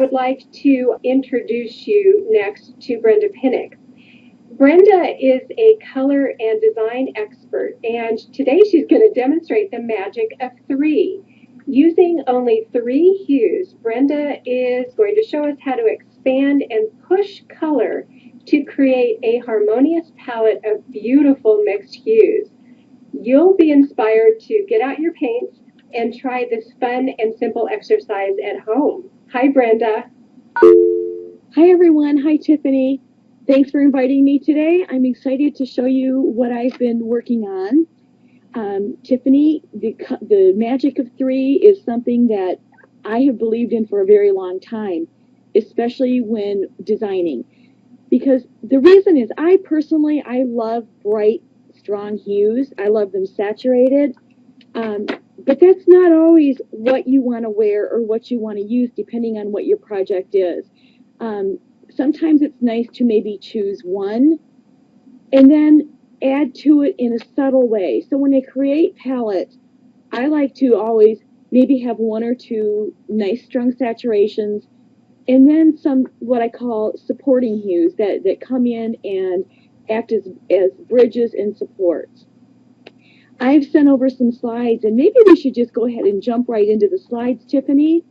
would like to introduce you next to Brenda Pinnick. Brenda is a color and design expert, and today she's going to demonstrate the magic of three. Using only three hues, Brenda is going to show us how to expand and push color to create a harmonious palette of beautiful mixed hues. You'll be inspired to get out your paints and try this fun and simple exercise at home. Hi, Brenda. Hi, everyone. Hi, Tiffany. Thanks for inviting me today. I'm excited to show you what I've been working on. Tiffany, the magic of three is something that I have believed in for a very long time, especially when designing. Because the reason is I love bright, strong hues. I love them saturated. But that's not always what you want to wear or what you want to use depending on what your project is. Sometimes it's nice to maybe choose one and then add to it in a subtle way. So when I create palettes, I like to always maybe have one or two nice strong saturations and then some what I call supporting hues that come in and act as bridges and supports. I've sent over some slides, and maybe we should just go ahead and jump right into the slides, Tiffany.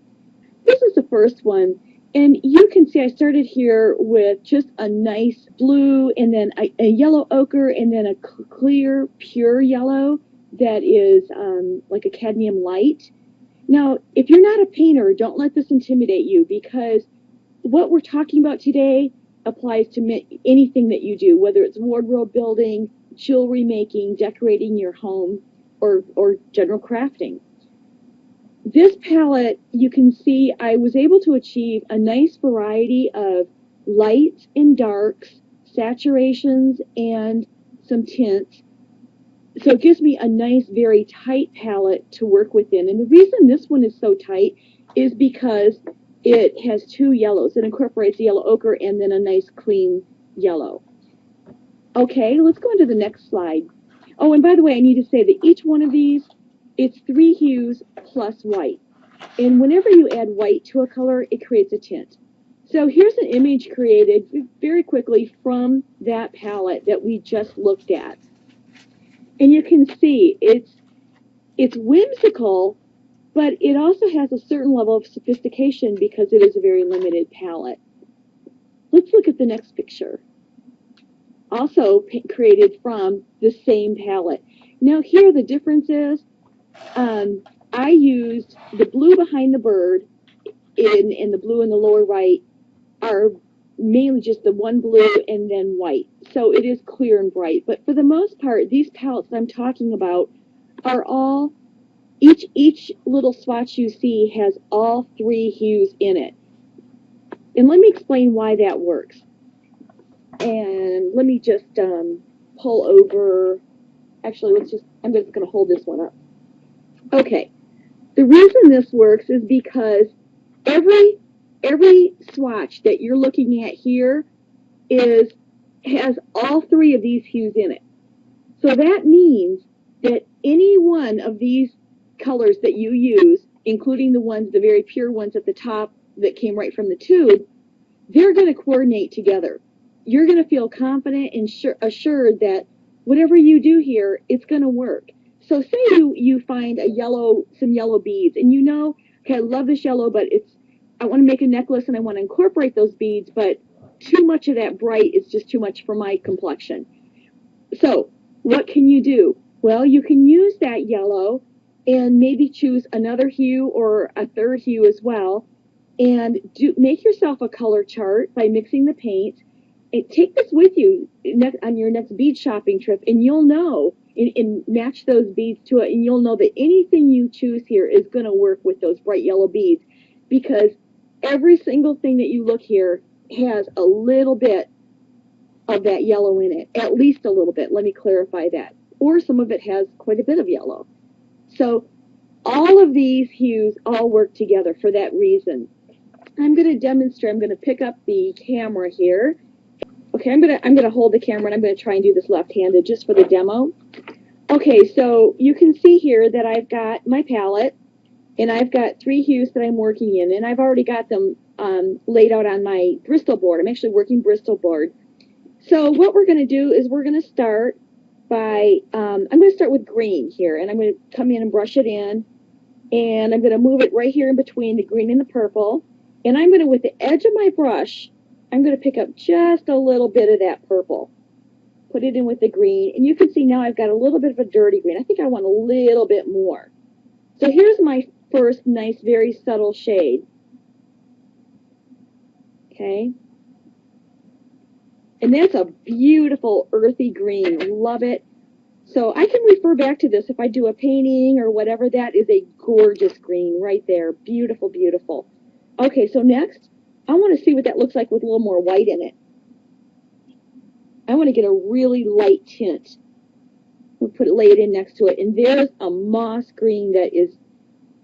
This is the first one, and you can see I started here with just a nice blue, and then a yellow ochre, and then a clear, pure yellow that is like a cadmium light. Now, if you're not a painter, don't let this intimidate you, because what we're talking about today applies to anything that you do, whether it's wardrobe building, jewelry making, decorating your home, or general crafting. This palette, you can see I was able to achieve a nice variety of lights and darks, saturations, and some tints. So it gives me a nice, very tight palette to work within. And the reason this one is so tight is because it has two yellows. It incorporates the yellow ochre and then a nice clean yellow. Okay, let's go into the next slide. Oh, and by the way, I need to say that each one of these, it's three hues plus white. And whenever you add white to a color, it creates a tint. So here's an image created very quickly from that palette that we just looked at. And you can see it's whimsical, but it also has a certain level of sophistication because it is a very limited palette. Let's look at the next picture. Also created from the same palette. Now here the difference is I used the blue behind the bird and the blue in the lower right are mainly just the one blue and then white. So it is clear and bright. But for the most part, these palettes I'm talking about are all, each little swatch you see has all three hues in it. And let me explain why that works. And let me just pull over. Actually, I'm just going to hold this one up. Okay. The reason this works is because every swatch that you're looking at here has all three of these hues in it. So that means that any one of these colors that you use, including the very pure ones at the top that came right from the tube, they're going to coordinate together. You're going to feel confident and assured that whatever you do here, it's going to work. So say you find some yellow beads, and you know, okay, I love this yellow, but I want to make a necklace and I want to incorporate those beads, but too much of that bright is just too much for my complexion. So what can you do? Well, you can use that yellow and maybe choose another hue or a third hue as well, and make yourself a color chart by mixing the paint. And take this with you on your next bead shopping trip, and you'll know, and match those beads to it, and you'll know that anything you choose here is going to work with those bright yellow beads, because every single thing that you look here has a little bit of that yellow in it, at least a little bit. Let me clarify that. Or some of it has quite a bit of yellow. So all of these hues all work together for that reason. I'm going to demonstrate. I'm going to pick up the camera here. Okay, I'm gonna hold the camera and I'm gonna try and do this left-handed just for the demo. Okay, so you can see here that I've got my palette and I've got three hues that I'm working in, and I've already got them laid out on my Bristol board. I'm actually working Bristol board. So what we're going to do is we're going to start by, I'm going to start with green here, and I'm going to come in and brush it in, and I'm going to move it right here in between the green and the purple, and I'm going to, with the edge of my brush, I'm going to pick up just a little bit of that purple, put it in with the green, and you can see now I've got a little bit of a dirty green. I think I want a little bit more. So here's my first nice, very subtle shade. Okay. And that's a beautiful earthy green. Love it. So I can refer back to this if I do a painting or whatever. That is a gorgeous green right there. Beautiful, beautiful. Okay, so next, I want to see what that looks like with a little more white in it. I want to get a really light tint. We'll lay it in next to it. And there's a moss green that is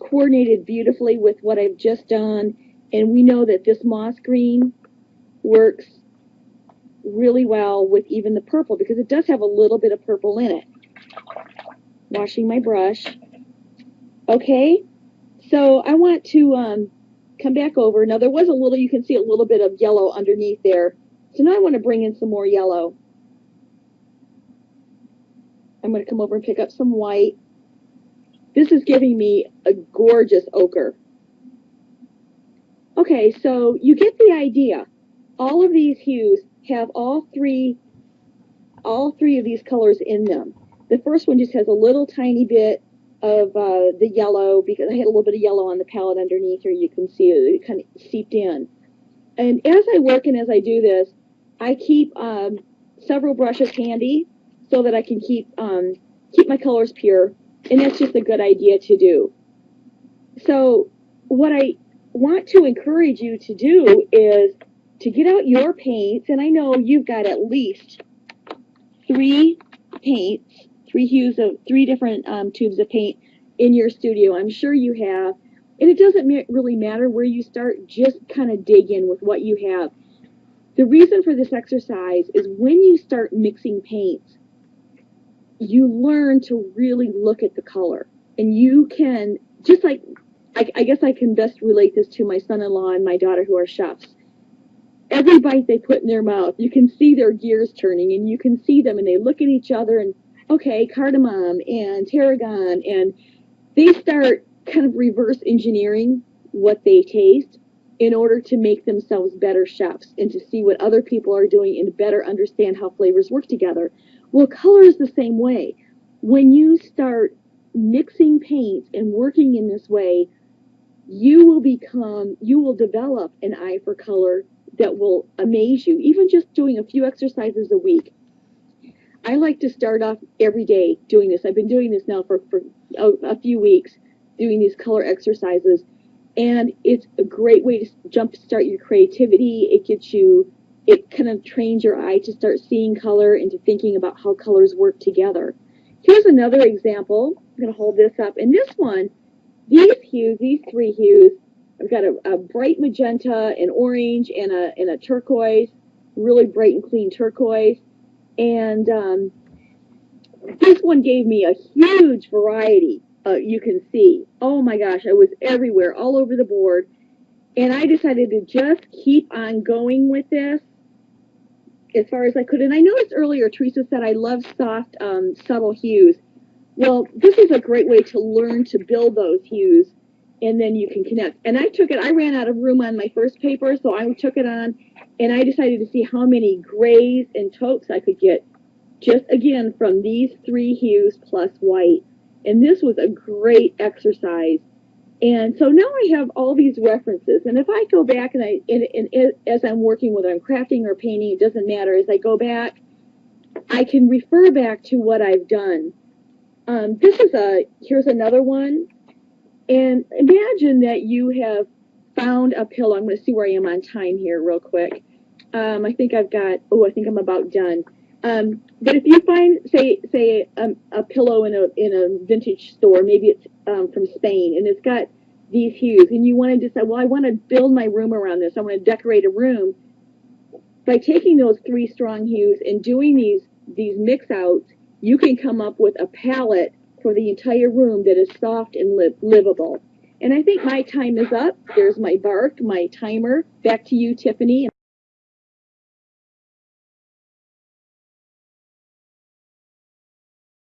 coordinated beautifully with what I've just done. And we know that this moss green works really well with even the purple because it does have a little bit of purple in it. Washing my brush. Okay, so I want to come back over. Now there was a little, you can see a little bit of yellow underneath there. So now I want to bring in some more yellow. I'm going to come over and pick up some white. This is giving me a gorgeous ochre. Okay, so you get the idea. All of these hues have all three of these colors in them. The first one just has a little tiny bit of the yellow because I had a little bit of yellow on the palette underneath here. You can see it kind of seeped in. And as I work and as I do this, I keep several brushes handy so that I can keep my colors pure. And that's just a good idea to do. So what I want to encourage you to do is to get out your paints, and I know you've got at least 3 paints, 3 hues of 3 different tubes of paint in your studio. I'm sure you have, and it doesn't really matter where you start. Just kind of dig in with what you have. The reason for this exercise is when you start mixing paints, you learn to really look at the color, and you can, just like, I guess I can best relate this to my son-in-law and my daughter who are chefs. Every bite they put in their mouth, you can see their gears turning, and you can see them, and they look at each other, and okay, cardamom and tarragon, and they start kind of reverse engineering what they taste in order to make themselves better chefs and to see what other people are doing and to better understand how flavors work together. Well, color is the same way. When you start mixing paints and working in this way, you will develop an eye for color that will amaze you, even just doing a few exercises a week. I like to start off every day doing this. I've been doing this now for a few weeks, doing these color exercises, and it's a great way to jumpstart your creativity. It kind of trains your eye to start seeing color and to thinking about how colors work together. Here's another example. I'm going to hold this up, and this one, these 3 hues, I've got a bright magenta, an orange, and a turquoise, really bright and clean turquoise. And this one gave me a huge variety. You can see. Oh my gosh, I was everywhere, all over the board. And I decided to just keep on going with this as far as I could. And I noticed earlier, Teresa said I love soft, subtle hues. Well, this is a great way to learn to build those hues, and then you can connect. And I ran out of room on my first paper, so I took it on, and I decided to see how many grays and taupes I could get, just again, from these 3 hues plus white. And this was a great exercise. And so now I have all these references, and if I go back and as I'm working, whether I'm crafting or painting, it doesn't matter. As I go back, I can refer back to what I've done. Here's another one. And imagine that you have found a pillow. I'm going to see where I am on time here real quick. I think I'm about done. But if you find, say a pillow in a vintage store, maybe it's from Spain, and it's got these hues, and you want to decide, well, I want to build my room around this. I want to decorate a room. By taking those 3 strong hues and doing these mix outs, you can come up with a palette for the entire room that is soft and livable. And I think my time is up. There's my bark, my timer. Back to you, Tiffany.